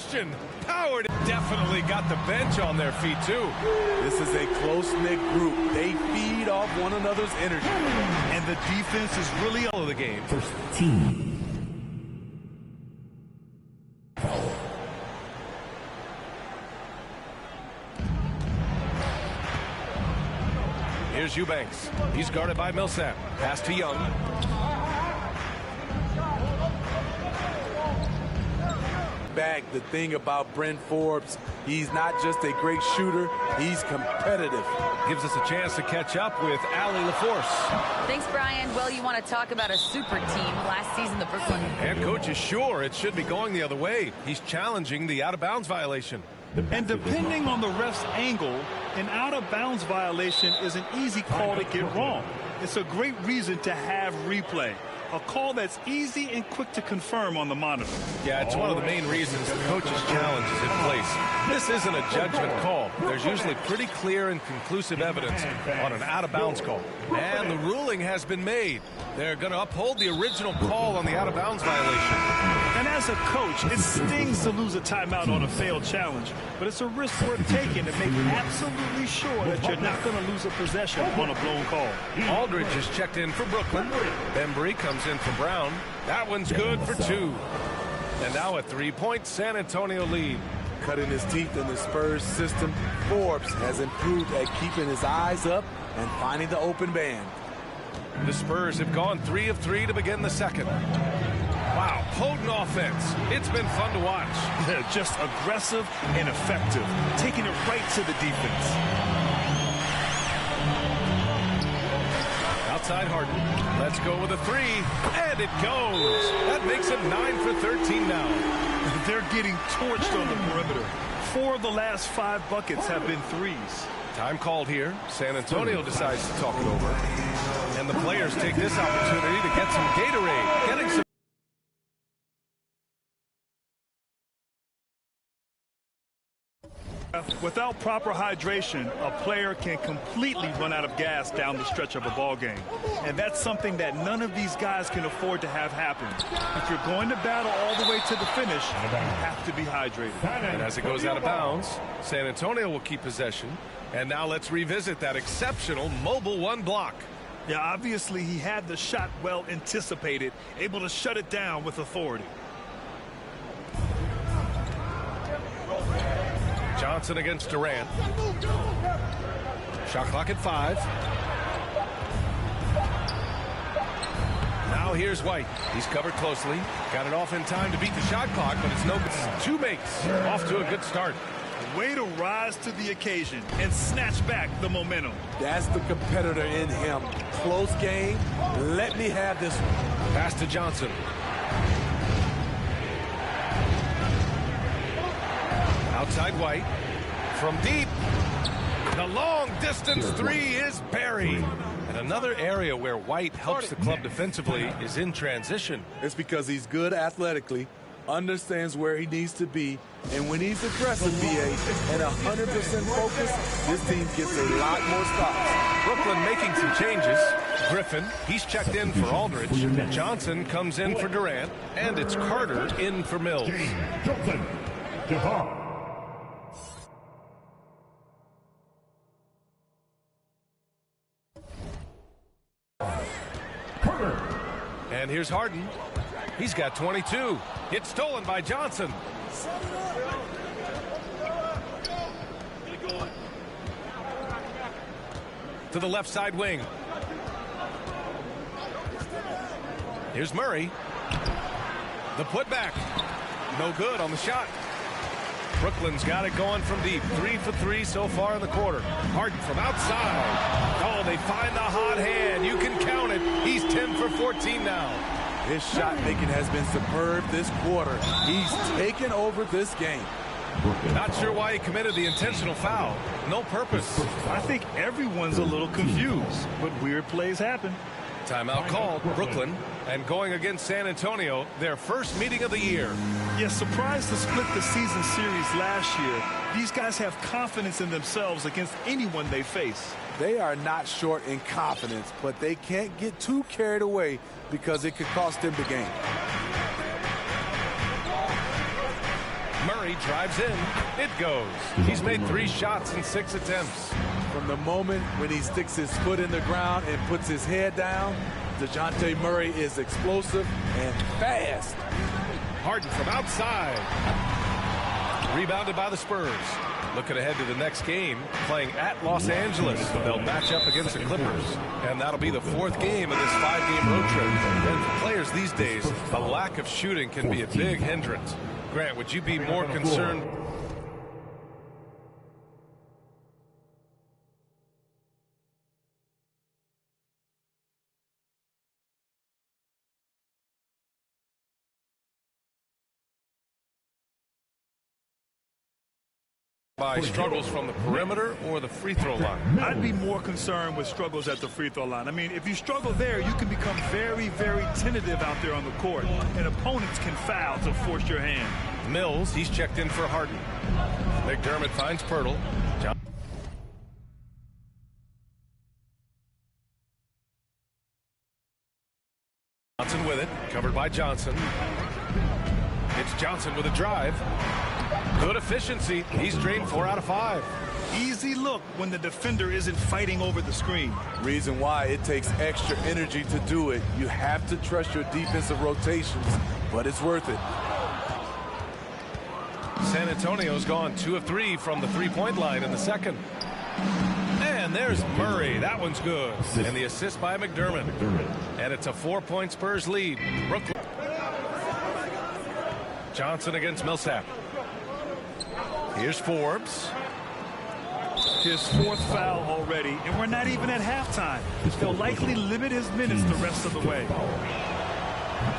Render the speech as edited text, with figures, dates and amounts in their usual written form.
question. Powered definitely got the bench on their feet, too. This is a close-knit group. They feed off one another's energy. And the defense is really all of the game. First team. Here's Eubanks. He's guarded by Millsap. Pass to Young. Back, the thing about Bryn Forbes, he's not just a great shooter, he's competitive. Gives us a chance to catch up with Allie LaForce. Thanks, Brian. Well, you want to talk about a super team. Last season, the Brooklyn. And coach is sure it should be going the other way. He's challenging the out-of-bounds violation. And depending on the ref's angle, an out-of-bounds violation is an easy call to get wrong. It's a great reason to have replay. A call that's easy and quick to confirm on the monitor. Yeah, it's one of the main reasons the coach's challenge is in place. This isn't a judgment call. There's usually pretty clear and conclusive evidence on an out-of-bounds call. And the ruling has been made. They're going to uphold the original call on the out-of-bounds violation. And as a coach, it stings to lose a timeout on a failed challenge, but it's a risk worth taking to make absolutely sure that you're not going to lose a possession on a blown call. Aldridge is checked in for Brooklyn. Bembry comes in for Brown. That one's good for two. And now a three-point San Antonio lead. Cutting his teeth in the Spurs system, Forbes has improved at keeping his eyes up and finding the open man. The Spurs have gone 3 of 3 to begin the second. Wow, potent offense. It's been fun to watch. Just aggressive and effective, taking it right to the defense. Outside Harden. Let's go with a three. And it goes. That makes it 9 for 13 now. They're getting torched on the perimeter. 4 of the last 5 buckets have been threes. Time called here. San Antonio decides to talk it over. And the players take this opportunity to get some Gatorade. Getting some. Without proper hydration, a player can completely run out of gas down the stretch of a ball game. And that's something that none of these guys can afford to have happen. If you're going to battle all the way to the finish, you have to be hydrated. And as it goes out of bounds, San Antonio will keep possession. And now let's revisit that exceptional mobile one block. Yeah, obviously he had the shot well anticipated, able to shut it down with authority. Johnson against Durant. Shot clock at 5. Now here's White. He's covered closely. Got it off in time to beat the shot clock, but it's no good. 2 makes. Off to a good start. Way to rise to the occasion and snatch back the momentum. That's the competitor in him. Close game. Let me have this one. Pass to Johnson. Outside White. From deep. The long distance three is buried. And another area where White helps the club defensively is in transition. It's because he's good athletically, understands where he needs to be, and when he's aggressive, BA, and 100% focused, this team gets a lot more stops. Brooklyn making some changes. Griffin, he's checked in for Aldridge. Johnson comes in for Durant, and it's Carter in for Mills. And here's Harden. He's got 22. It's stolen by Johnson. To the left side wing. Here's Murray. The putback. No good on the shot. Brooklyn's got it going from deep. 3 for 3 so far in the quarter. Harden from outside. Oh, they find the hot hand. You can count it. He's 10 for 14 now. His shot making has been superb this quarter. He's taken over this game. Not sure why he committed the intentional foul. No purpose. I think everyone's a little confused, but weird plays happen. Timeout called. Brooklyn, and going against San Antonio, their first meeting of the year. Yeah, surprised to split the season series last year. These guys have confidence in themselves against anyone they face. They are not short in confidence, but they can't get too carried away because it could cost them the game. Murray drives in. It goes. He's made 3 shots in 6 attempts. From the moment when he sticks his foot in the ground and puts his head down, DeJounte Murray is explosive and fast. Harden from outside. Rebounded by the Spurs. Looking ahead to the next game, playing at Los Angeles. They'll match up against the Clippers. And that'll be the 4th game of this 5-game road trip. And for players these days, a lack of shooting can be a big hindrance. Grant, would you be more concerned? By struggles from the perimeter or the free throw line? I'd be more concerned with struggles at the free throw line. I mean, if you struggle there, you can become very, very tentative out there on the court, and opponents can foul to force your hand. Mills, he's checked in for Harden. McDermott finds Pirtle. Johnson with it, covered by Johnson. It's Johnson with a drive. Good efficiency. He's drained 4 out of 5. Easy look when the defender isn't fighting over the screen. Reason why it takes extra energy to do it. You have to trust your defensive rotations, but it's worth it. San Antonio's gone 2 of 3 from the 3-point line in the second. And there's Murray. That one's good. And the assist by McDermott. And it's a 4-point Spurs lead. Brooklyn. Johnson against Millsap. Here's Forbes. His 4th foul already, and we're not even at halftime. He'll likely limit his minutes the rest of the way.